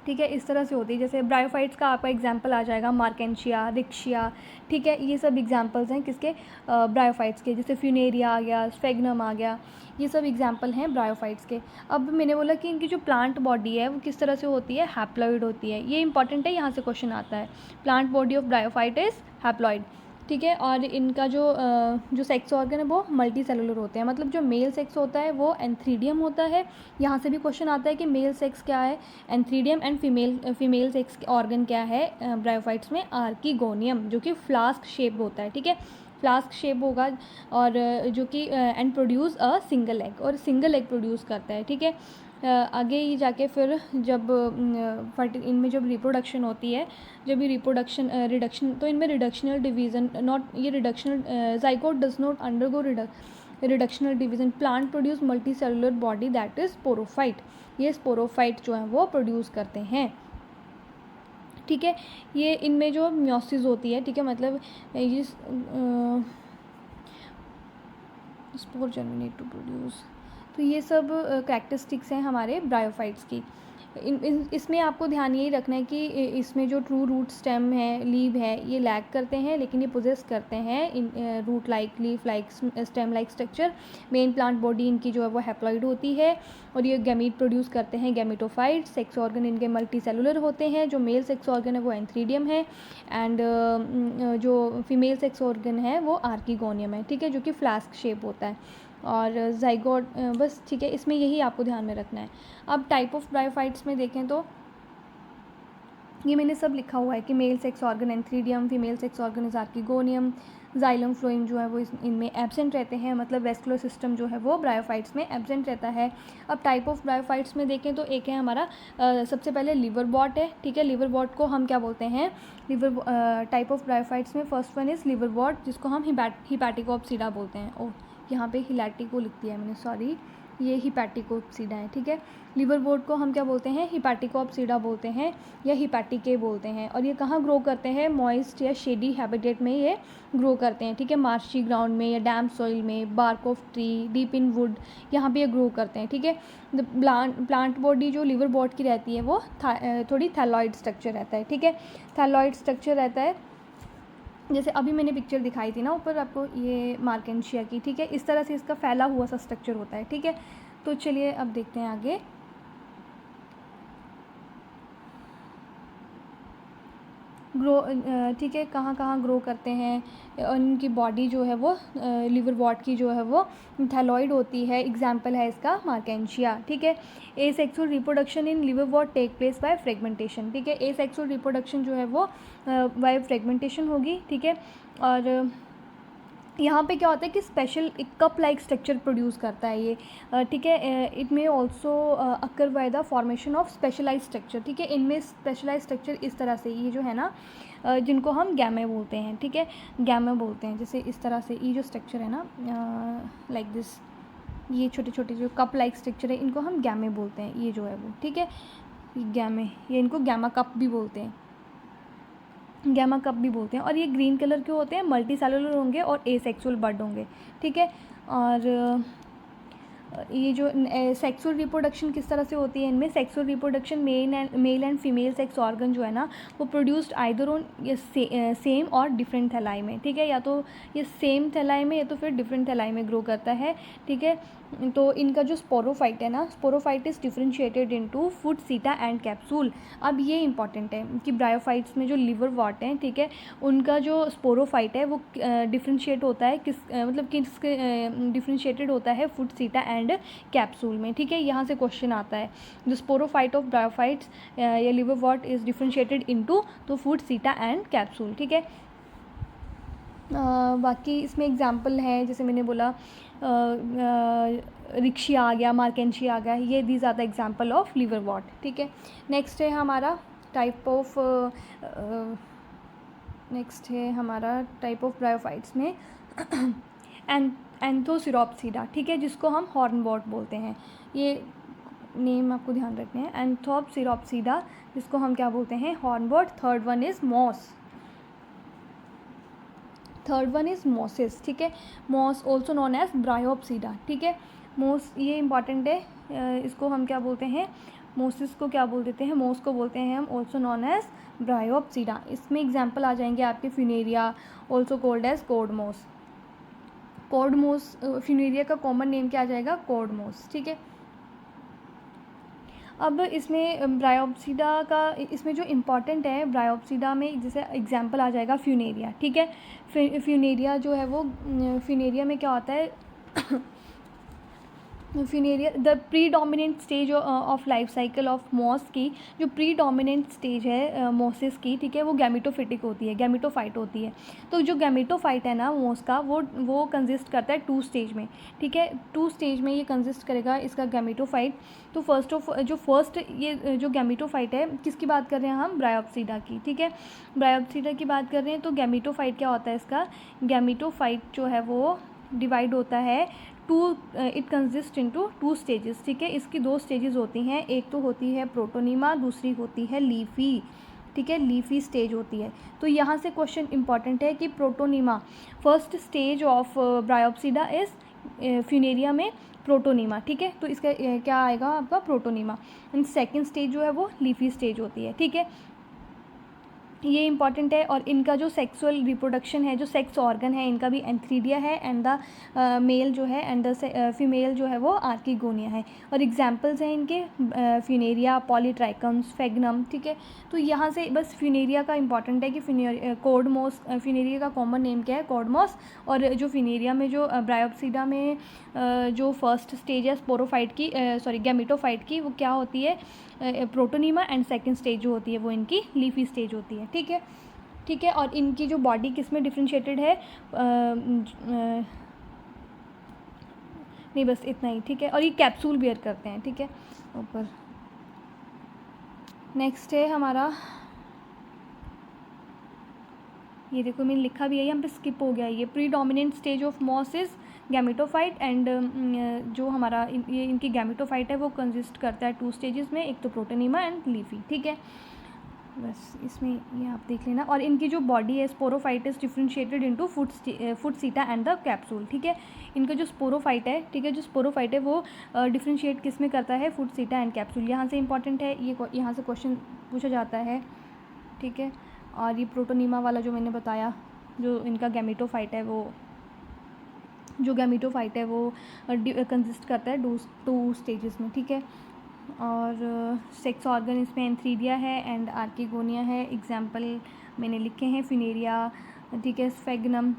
ठीक है, इस तरह से होती है। जैसे ब्रायोफाइट्स का आपका एग्जांपल आ जाएगा मार्केंशिया, रिक्शिया, ठीक है। ये सब एग्जांपल्स हैं किसके? ब्रायोफाइट्स के। जैसे फ्यूनेरिया आ गया, स्फेग्नम आ गया, ये सब एग्जांपल हैं ब्रायोफाइट्स के। अब मैंने बोला कि इनकी जो प्लांट बॉडी है वो किस तरह से होती है? हैप्लॉइड होती है। ये इंपॉर्टेंट है, यहाँ से क्वेश्चन आता है। Plant body of bryophyte is haploid, ठीक है। और इनका जो सेक्स ऑर्गन है वो मल्टी सेलुलर होते हैं, मतलब जो मेल सेक्स होता है वो एंथ्रीडियम होता है। यहाँ से भी क्वेश्चन आता है कि मेल सेक्स क्या है? Antheridium. And female sex organ क्या है ब्रायोफाइट्स में? आर्कीगोनियम, जो कि फ्लास्क शेप होता है, ठीक है, फ्लास्क शेप होगा। और जो कि and produce a single egg, और सिंगल एग प्रोड्यूस करता है, ठीक है। आगे ही जाके फिर जब इनमें जब रिप्रोडक्शन होती है, जब ये रिडक्शन, तो इनमें रिडक्शनल डिवीज़न नॉट, ये reductional zygote does not undergo reductional division. Plant produce multi cellular body that is sporophyte. ये स्पोरोफाइट जो है वो प्रोड्यूस करते हैं, ठीक है। ये इनमें जो म्योसिस होती है, ठीक है, मतलब ये स्पोर जर्मिनेट टू प्रोड्यूस, तो ये सब कैरेक्टरिस्टिक्स हैं हमारे ब्रायोफाइट्स की। इसमें आपको ध्यान यही रखना है कि इसमें जो ट्रू रूट स्टेम है, लीव है, ये लैग करते हैं, लेकिन ये पोजेस करते हैं in root like, leaf like, stem like structure. Main plant body इनकी जो है वो हैप्लॉइड होती है, और ये गैमीट प्रोड्यूस करते हैं, गैमीटोफाइट। सेक्स ऑर्गन इनके मल्टी सेलुलर होते हैं। जो मेल सेक्स ऑर्गन है वो एंथ्रीडियम है, एंड जो फीमेल सेक्स ऑर्गन है वो आर्कीगोनियम है, ठीक है, जो कि फ्लास्क शेप होता है। और ज़ाइगोट, बस ठीक है, इसमें यही आपको ध्यान में रखना है। अब टाइप ऑफ ब्रायोफाइट्स में देखें तो ये मैंने सब लिखा हुआ है कि male sex organ antheridium, female sex organ is archegonium, xylem phloem जो है वो इनमें एब्सेंट रहते हैं, मतलब वेस्कुलर सिस्टम जो है वो ब्रायोफाइट्स में एब्सेंट रहता है। अब टाइप ऑफ ब्रायोफाइट्स में देखें तो एक है हमारा सबसे पहले लिवर बॉट है, ठीक है। लिवर बॉट को हम क्या बोलते हैं? लिवर टाइप ऑफ ब्रायोफाइट्स में first one is liverwort, जिसको हम हिपैटिकोप्सिडा बोलते हैं। ओह, यहाँ पे हिलैटिको लिख दिया है मैंने, सॉरी, ये हिपैटिकोप्सिडा है, ठीक है। लिवर बोर्ड को हम क्या बोलते हैं? हिपैटिकोप्सिडा बोलते हैं या हिपैटिके बोलते हैं। और ये कहाँ ग्रो करते हैं? मॉइस्ट या शेडी हैबिटेट में ये ग्रो करते हैं, ठीक है, मार्शी ग्राउंड में या डैम सॉइल में, bark of tree, deep in wood, यहाँ पे ये ग्रो करते हैं, ठीक है। द प्लांट बॉडी जो लिवर बोर्ड की रहती है वो थोड़ी थैलॉइड स्ट्रक्चर रहता है, ठीक है, थैलॉइड स्ट्रक्चर रहता है। जैसे अभी मैंने पिक्चर दिखाई थी ना ऊपर आपको, ये मार्केंशिया की, ठीक है, इस तरह से इसका फैला हुआ सा स्ट्रक्चर होता है, ठीक है। तो चलिए अब देखते हैं आगे। ग्रो, ठीक है, कहाँ कहाँ ग्रो करते हैं। उनकी बॉडी जो है वो लिवर वॉट की जो है वो थैलॉइड होती है। एग्जाम्पल है इसका मार्केंशिया, ठीक है। Asexual reproduction in liverwort take place by fragmentation, ठीक है। एसेक्सुअल रिप्रोडक्शन जो है वो बाय फ्रेगमेंटेशन होगी, ठीक है। और यहाँ पे क्या होता है कि स्पेशल एक कप लाइक स्ट्रक्चर प्रोड्यूस करता है ये, ठीक है। It may also occur by the formation of specialise structure, ठीक है। इनमें स्पेशलाइज स्ट्रक्चर इस तरह से, ये जो है ना जिनको हम गैमे बोलते हैं, ठीक है, गैमे बोलते हैं। जैसे इस तरह से ये जो स्ट्रक्चर है ना लाइक दिस, ये छोटे छोटे जो कप लाइक स्ट्रक्चर है इनको हम गैमे बोलते हैं, ये जो है वो, ठीक है, गैमे, ये इनको गैमा कप भी बोलते हैं, गैमा कप भी बोलते हैं। और ये ग्रीन कलर के होते हैं, मल्टी सेलुलर होंगे और एसेक्सुअल बड होंगे, ठीक है। और ये जो सेक्सुअल रिप्रोडक्शन किस तरह से होती है इनमें? Sexual reproduction male and female sex organ जो है ना वो प्रोड्यूस्ड आइदर ऑन सेम और डिफरेंट थैलाई में, ठीक है, या तो ये सेम थैलाई में या तो फिर डिफरेंट थैलाई में ग्रो करता है, ठीक है। तो इनका जो स्पोरोफाइट है ना, sporophyte is differentiated into food, सीटा एंड कैप्सूल। अब ये इंपॉर्टेंट है कि ब्रायोफाइट्स में जो लिवर वॉट हैं, ठीक है, उनका जो स्पोरोफाइट है वो डिफरेंशिएट होता है मतलब किस डिफरेंशिएटेड होता है फूड, सीटा एंड कैप्सूल में, ठीक है। यहाँ से क्वेश्चन आता है द स्पोरोफाइट ऑफ ब्रायोफाइट्स या liver what is differentiated into तो फूड, सीटा एंड कैप्सूल, ठीक है। बाकी इसमें एग्जांपल है, जैसे मैंने बोला रिक्शी आ गया, मार्केंशी आ गया, ये these are the example of liverwort. ठीक है, नेक्स्ट है हमारा टाइप ऑफ ब्रायोफाइट्स में एंथोसिरोप्सिडा, ठीक है, जिसको हम हॉर्नवॉट बोलते हैं। ये नेम आपको ध्यान रखने हैं, एंथोसिरोप्सिडा, जिसको हम क्या बोलते हैं, हॉर्नवॉट। थर्ड वन इज़ मॉसेस, ठीक है, moss also known as Bryopsida, ठीक है। मॉस ये इंपॉर्टेंट है, इसको हम क्या बोलते हैं, मोसिस को क्या बोल देते हैं, मोस को बोलते हैं हम ऑल्सो नॉन एज ब्रायोप्सिडा। इसमें एग्जाम्पल आ जाएंगे आपके Funaria, also called as cord moss. Cord moss Funaria का कॉमन नेम क्या आ जाएगा, कोडमोस, ठीक है। अब इसमें ब्रायोप्सिडा का, इसमें जो इम्पॉर्टेंट है ब्रायोप्सिडा में, जैसे एग्जांपल आ जाएगा फ्यूनेरिया, ठीक है। फ्यूनेरिया जो है वो, फ्यूनेरिया में क्या होता है, funaria the predominant stage of life cycle of moss की, जो प्रीडोमिनेंट स्टेज है मॉसेस की, ठीक है, वो गैमेटोफिटिक होती है, गैमेटोफाइट होती है। तो जो गैमेटोफाइट है ना मॉस का, वो कंसिस्ट करता है 2 स्टेज में, ठीक है। 2 स्टेज में ये कंसिस्ट करेगा इसका गैमेटोफाइट। तो फर्स्ट ये जो गैमेटोफाइट है, किसकी बात कर रहे हैं हम, ब्रायोप्सिडा की, ठीक है, ब्रायोप्सिडा की बात कर रहे हैं। तो गैमेटोफाइट क्या होता है इसका, गैमेटोफाइट जो है वो डिवाइड होता है इट कंसिस्ट इनटू 2 स्टेजेस, ठीक है। इसकी 2 स्टेजेस होती हैं, एक तो होती है प्रोटोनीमा, दूसरी होती है लीफी, ठीक है, लीफी स्टेज होती है। तो यहाँ से क्वेश्चन इंपॉर्टेंट है कि protonema, first stage of Bryopsida is Funaria में प्रोटोनीमा, ठीक है। तो इसका क्या आएगा आपका, प्रोटोनीमा। एंड सेकेंड स्टेज जो है वो लीफी स्टेज होती है, ठीक है, ये इंपॉर्टेंट है। और इनका जो सेक्सुअल रिप्रोडक्शन है, जो सेक्स ऑर्गन है, इनका भी एंथ्रीडिया है, एंड द मेल जो है एंड द फीमेल जो है वो आर्किगोनिया है। और एग्जांपल्स हैं इनके फ्यूनेरिया, पॉलीट्राइकम्स, फेगनम, ठीक है। तो यहाँ से बस फ्यूनेरिया का इंपॉर्टेंट है कि कोडमोस, फ्यूनेरिया का कॉमन नेम क्या है, कोडमोस। और जो फ्यूनेरिया में, जो ब्रायोप्सिडा में जो फर्स्ट स्टेज है स्पोरोफाइट की, गैमेटोफाइट की, वो क्या होती है, प्रोटोनीमा। एंड सेकेंड स्टेज जो होती है वो इनकी लीफी स्टेज होती है, ठीक है, ठीक है। और इनकी जो बॉडी किस में डिफ्रेंशिएटेड है, नहीं बस इतना ही, ठीक है। और ये कैप्सूल बियर करते हैं, ठीक है, ऊपर। नेक्स्ट है हमारा, ये देखो मैंने लिखा भी है, यहाँ पे स्किप हो गया, ये predominant stage of moss is gametophyte. And जो हमारा ये इनकी गैमेटोफाइट है वो कंसिस्ट करता है 2 स्टेजेस में, एक तो प्रोटोनीमा एंड लीफी, ठीक है। बस इसमें ये आप देख लेना। और इनकी जो बॉडी है, sporophyte is differentiated into foot सीटा एंड द कैप्सूल, ठीक है। इनका जो स्पोरोफाइट है, ठीक है, जो स्पोरोफाइट है वो डिफ्रेंशिएट किस में करता है, फुट सीटा एंड कैप्सूल। यहाँ से इंपॉर्टेंट है, ये यहाँ से क्वेश्चन पूछा जाता है, ठीक है। और ये प्रोटोनीमा वाला जो मैंने बताया, जो इनका गैमेटोफाइट है वो, कंसिस्ट करता है 2 स्टेजेस में, ठीक है। और सेक्स ऑर्गन इसमें एंथ्रीडिया है एंड आर्किगोनिया है। एग्जाम्पल मैंने लिखे हैं, फ्यूनेरिया, ठीक है, स्फेगनम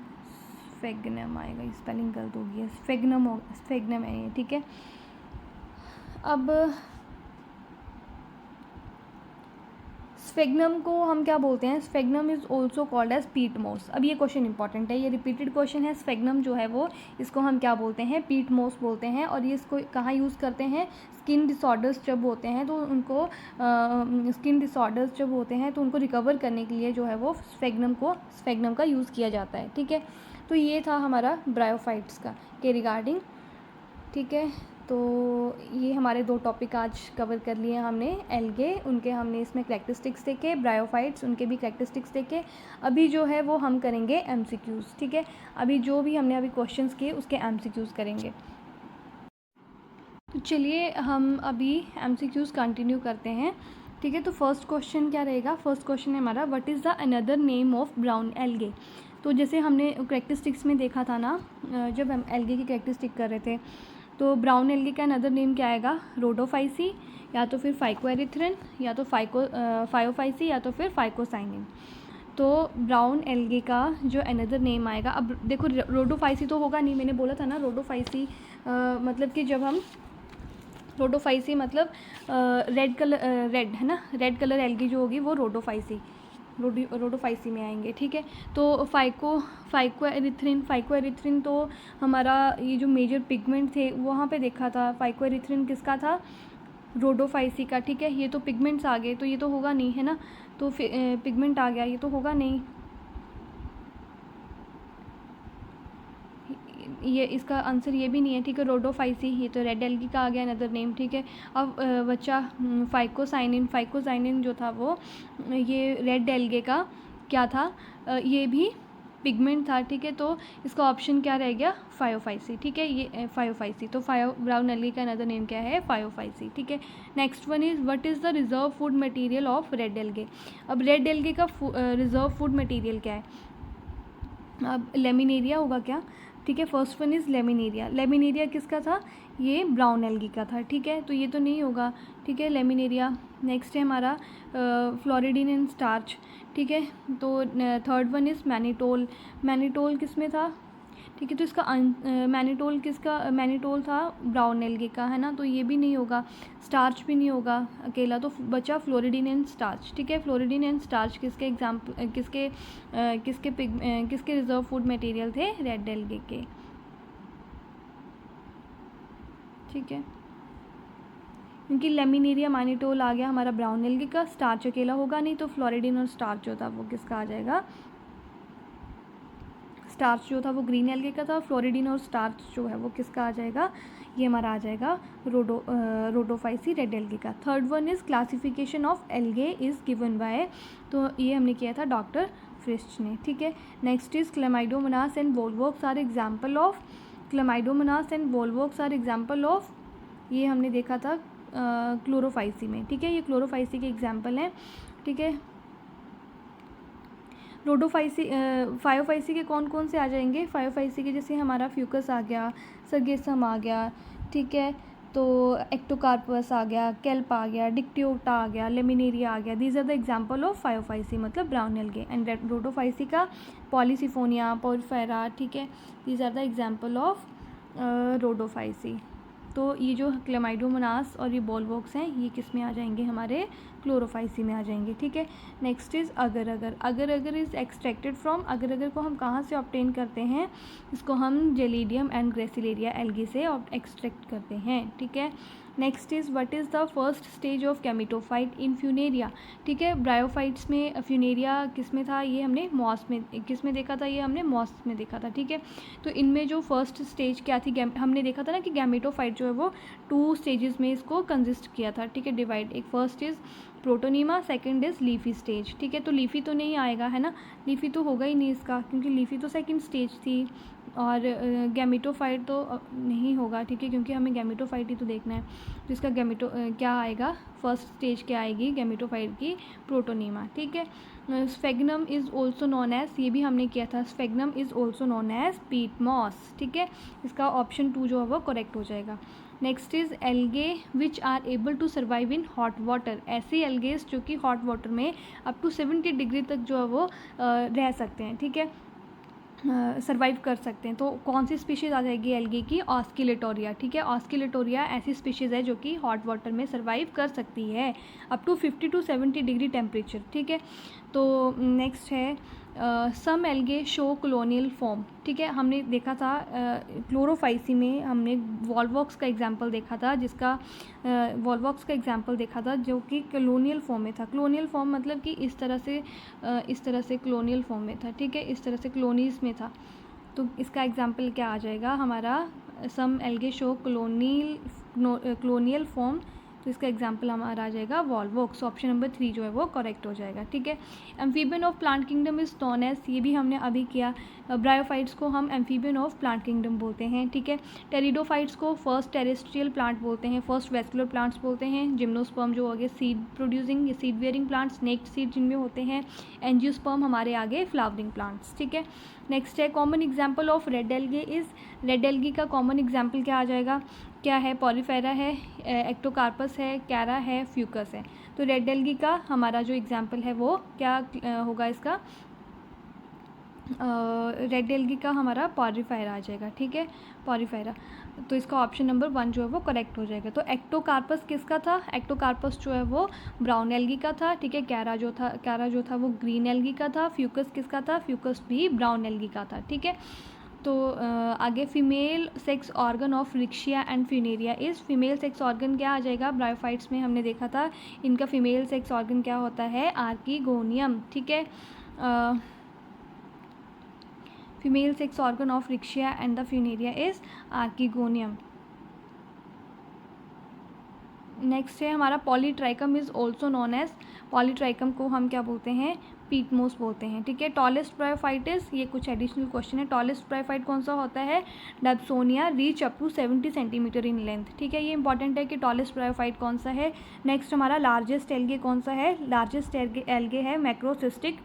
आएगा, स्पेलिंग गलत हो गई है, स्फेगनम है ये, ठीक है। अब स्फेगनम को हम क्या बोलते हैं, sphagnum is also called as peat moss. अब ये क्वेश्चन इंपॉर्टेंट है, ये रिपीटेड क्वेश्चन है। स्फेगनम जो है वो, इसको हम क्या बोलते हैं, पीट मोस बोलते हैं। और ये इसको कहाँ यूज़ करते हैं, स्किन डिसऑर्डर्स जब होते हैं तो उनको रिकवर करने के लिए जो है वो स्फेगनम का यूज़ किया जाता है, ठीक है। तो ये था हमारा ब्रायोफाइट्स के रिगार्डिंग, ठीक है। तो ये हमारे 2 टॉपिक आज कवर कर लिए हमने। एल्गे, उनके हमने इसमें करैक्टरिस्टिक्स देखे, ब्रायोफाइट्स, उनके भी करैक्टरिस्टिक्स देखे। अभी जो है वो हम करेंगे एमसीक्यूज़, ठीक है। अभी जो भी हमने अभी क्वेश्चंस किए उसके एमसीक्यूज़ करेंगे। तो चलिए हम अभी एमसीक्यूज़ कंटिन्यू करते हैं, ठीक है। तो फर्स्ट क्वेश्चन क्या रहेगा, फर्स्ट क्वेश्चन है हमारा, what is the another name of brown algae. तो जैसे हमने करैक्टरिस्टिक्स में देखा था ना, जब हम एल्गे की करैक्टरिस्टिक कर रहे थे, तो ब्राउन एल्गे का अनदर नेम क्या आएगा, रोडोफाइसी, या तो फिर फाइकोएरिथ्रिन, या तो फायोफाइसी, या तो फिर फाइकोसाइनिन। तो ब्राउन एल्गे का जो अनदर नेम आएगा, अब देखो रोडोफाइसी तो होगा नहीं, मैंने बोला था ना रोडोफाइसी मतलब कि जब हम रोडोफाइसी मतलब रेड है ना, रेड कलर एल्गी जो होगी वो रोडोफाइसी, रोडोफाइसी में आएंगे, ठीक है। तो फाइकोएरिथ्रिन तो हमारा ये जो मेजर पिगमेंट थे वहाँ पे देखा था। फाइकोएरिथ्रिन किसका था? रोडोफाइसी का, ठीक है। ये तो पिगमेंट्स आ गए, तो ये तो होगा नहीं, है ना। तो पिगमेंट आ गया, ये तो होगा नहीं, ये इसका आंसर ये भी नहीं है, ठीक है। रोडोफाइसी, ये तो रेड एल्गी का आ गया अनदर नेम, ठीक है। अब बच्चा फाइकोसाइनिन जो था वो ये रेड एल्गे का क्या था? ये भी पिगमेंट था, ठीक है। तो इसका ऑप्शन क्या रह गया? फायोफाइसी, ठीक है। ये फायोफाइसी, तो ब्राउन एल्गी का अनदर नेम क्या है? फायोफाइसी, ठीक है। Next one is what is the reserve food material of red algae? अब रेड एल्गे का रिजर्व फूड मटेरियल क्या है? अब लेमिनेरिया होगा क्या? ठीक है, first one is laminaria. Laminaria किसका था? ये ब्राउन एल्गी का था, ठीक है। तो ये तो नहीं होगा, ठीक है, लेमिनेरिया। नेक्स्ट है हमारा फ्लोरिडीन एंड स्टार्च, ठीक है। तो third one is mannitol. Mannitol किस में था? ठीक है, तो इसका मैनिटोल था ब्राउन एल्गी का, है ना। तो ये भी नहीं होगा, स्टार्च भी नहीं होगा अकेला, तो बचा फ्लोरिडीन एंड स्टार्च, ठीक है। फ्लोरिडीन एंड स्टार्च किसके एग्जाम्पल किसके रिजर्व फूड मटेरियल थे? रेड एल्गी के, ठीक है। क्योंकि लेमिनेरिया मैनिटोल आ गया हमारा ब्राउन एल्गी का, स्टार्च अकेला होगा नहीं, तो फ्लोरिडीन और स्टार्च जो था वो किसका आ जाएगा? स्टार्च जो था वो ग्रीन एल्गे का था, फ्लोरिडीन और स्टार्च जो है वो किसका आ जाएगा? ये हमारा आ जाएगा रोडोफाइसी रेड एल्गे का। Third one is classification of algae is given by, तो ये हमने किया था डॉक्टर फ्रिस्ट ने, ठीक है। Next is chlamydomonas and volvox are example of, chlamydomonas and volvox are example of, ये हमने देखा था क्लोरोफाइसी में, ठीक है। ये क्लोरोफाइसी के एग्जाम्पल हैं, ठीक है। रोडोफाइसी फायोफाइसी के कौन कौन से आ जाएंगे? फायोफाइसी के जैसे हमारा फ्यूकस आ गया, सर्गेसम आ गया, ठीक है। तो एक्टोकार्पस आ गया, केल्प आ गया, डिक्टियोटा आ गया, लेमिनेरिया आ गया। These are the example of Phaeophyceae, मतलब ब्राउन एल्गे। एंड रोडोफाइसी का पॉलीसिफोनिया, पोरफेरा, ठीक है। These are the example of Rhodophyceae. तो ये जो क्लेमाइडोमोनास और ये वोल्वोक्स हैं ये किस में आ जाएंगे? हमारे क्लोरोफाइसी में आ जाएंगे, ठीक है। नेक्स्ट इज़ अगर अगर इज़ एक्सट्रैक्टेड फ्रॉम, अगर को हम कहाँ से ऑब्टेन करते हैं? इसको हम जेलिडियम एंड ग्रेसिलेरिया एल्गी से एक्सट्रैक्ट करते हैं, ठीक है। Next is what is the first stage of gametophyte in Funaria, ठीक है। ब्रायोफाइट्स में फ्यूनेरिया किस में था? ये हमने मॉस में, किस में देखा था? ये हमने मॉस में देखा था, ठीक है। तो इनमें जो फर्स्ट स्टेज क्या थी? हमने देखा था ना कि गैमेटोफाइट जो है वो 2 स्टेजेस में इसको कंसिस्ट किया था, ठीक है, डिवाइड। एक first is protonema, second is leafy stage, ठीक है। तो लीफी तो नहीं आएगा, है ना, लीफी तो होगा ही नहीं इसका, क्योंकि लीफी तो सेकंड स्टेज थी। और गैमेटोफाइट तो नहीं होगा, ठीक है, क्योंकि हमें गैमेटोफाइट ही तो देखना है। तो इसका क्या आएगा? फर्स्ट स्टेज क्या आएगी गैमेटोफाइट की? प्रोटोनीमा, ठीक है। Sphagnum is also known as, ये भी हमने किया था, sphagnum is also known as peat moss, ठीक है। इसका ऑप्शन 2 जो है वो करेक्ट हो जाएगा। Next is algae which are able to survive in hot water, ऐसे एल्गेस जो कि हॉट वाटर में अप टू 70 डिग्री तक जो है वो रह सकते हैं, ठीक है, सर्वाइव कर सकते हैं। तो कौन सी स्पीशीज़ आ जाएगी एल्गे की? ऑस्किलेटोरिया, ठीक है। ऑस्किलेटोरिया ऐसी स्पीशीज़ है जो कि हॉट वाटर में सर्वाइव कर सकती है up to 50 to 70 degree temperature, ठीक है। तो नेक्स्ट है some algae show colonial form, ठीक है। हमने देखा था क्लोरोफाइसी में हमने वॉल्वॉक्स का एग्जाम्पल देखा था, जिसका वॉल्वॉक्स का एग्जाम्पल देखा था जो कि कॉलोनियल फॉर्म में था। कॉलोनियल फॉर्म मतलब कि इस तरह से कॉलोनियल फॉर्म में था, ठीक है, इस तरह से कॉलोनीज़ में था। तो इसका एग्जाम्पल क्या आ जाएगा हमारा? सम एल्गे शो कॉलोनियल फॉर्म, तो इसका एग्जाम्पल हमारा आ जाएगा वॉल्वॉक्स। ऑप्शन नंबर 3 जो है वो करेक्ट हो जाएगा, ठीक है। Amphibian of plant kingdom is known as, ये भी हमने अभी किया। ब्रायोफाइट्स को हम एम्फीबियन ऑफ प्लांट किंगडम बोलते हैं, ठीक है। टेरिडोफाइट्स को फर्स्ट टेरेस्ट्रियल प्लांट बोलते हैं, फर्स्ट वेस्कुलर प्लांट्स बोलते हैं। जिम्नोस्पर्म जो आगे सीड प्रोड्यूसिंग, ये सीड वेयरिंग प्लांट्स, स्नेक्ड सीड जिनमें होते हैं। एंजियोस्पर्म हमारे आगे फ्लावरिंग प्लांट्स, ठीक है। नेक्स्ट है common example of red algae is, red algae का कॉमन एग्जाम्पल क्या आ जाएगा? क्या है? पॉलीफेरा है, एक्टोकार्पस है, कैरा है, फ्यूकस है। तो रेड एल्गी का हमारा जो एग्जाम्पल है वो क्या होगा? इसका रेड एल्गी का हमारा पॉरीफायरा आ जाएगा, ठीक है, पॉरीफायरा। तो इसका ऑप्शन नंबर 1 जो है वो करेक्ट हो जाएगा। तो एक्टोकार्पस किसका था? एक्टोकार्पस जो है वो ब्राउन एल्गी का था, ठीक है। कैरा जो था वो ग्रीन एल्गी का था। फ्यूकस किसका था? फ्यूकस भी ब्राउन एल्गी का था, ठीक है। तो आगे female sex organ of riccia and Funaria is, female sex organ क्या आ जाएगा? ब्रायोफाइट्स में हमने देखा था इनका फीमेल सेक्स ऑर्गन क्या होता है? आर्कीगोनियम, ठीक है। Female sex organ of riccia and the funaria is archegonium. Next है हमारा polytrichum is also known as, polytrichum को हम क्या बोलते हैं? पीटमोस बोलते हैं, ठीक है। टॉलेस्ट ब्रायोफाइटिस, ये कुछ एडिशनल क्वेश्चन है। टॉलेस्ट ब्रायोफाइट कौन सा होता है? Dawsonia reach up to 70 centimetre in length, ठीक है। ये इंपॉर्टेंट है कि टॉलेस्ट ब्रायोफाइट कौन सा है। नेक्स्ट हमारा लार्जेस्ट एल्गे कौन सा है? लार्जेस्ट एल्गे है मैक्रोसिस्टिक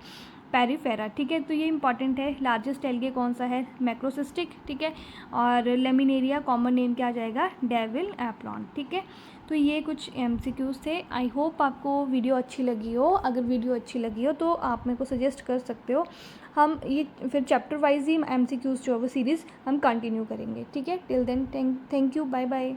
पेरिफेरा, ठीक है। तो ये इंपॉर्टेंट है, लार्जेस्ट एल्गे कौन सा है? मैक्रोसिस्टिक, ठीक है। और लेमिनेरिया कॉमन नेम क्या आ जाएगा? डेविल एप्लॉन, ठीक है। तो ये कुछ MCQs थे। आई होप आपको वीडियो अच्छी लगी हो। अगर वीडियो अच्छी लगी हो तो आप मेरे को सजेस्ट कर सकते हो, हम ये फिर चैप्टर वाइज ही MCQs जो है वो सीरीज़ हम कंटिन्यू करेंगे, ठीक है। Till then thank you, bye bye.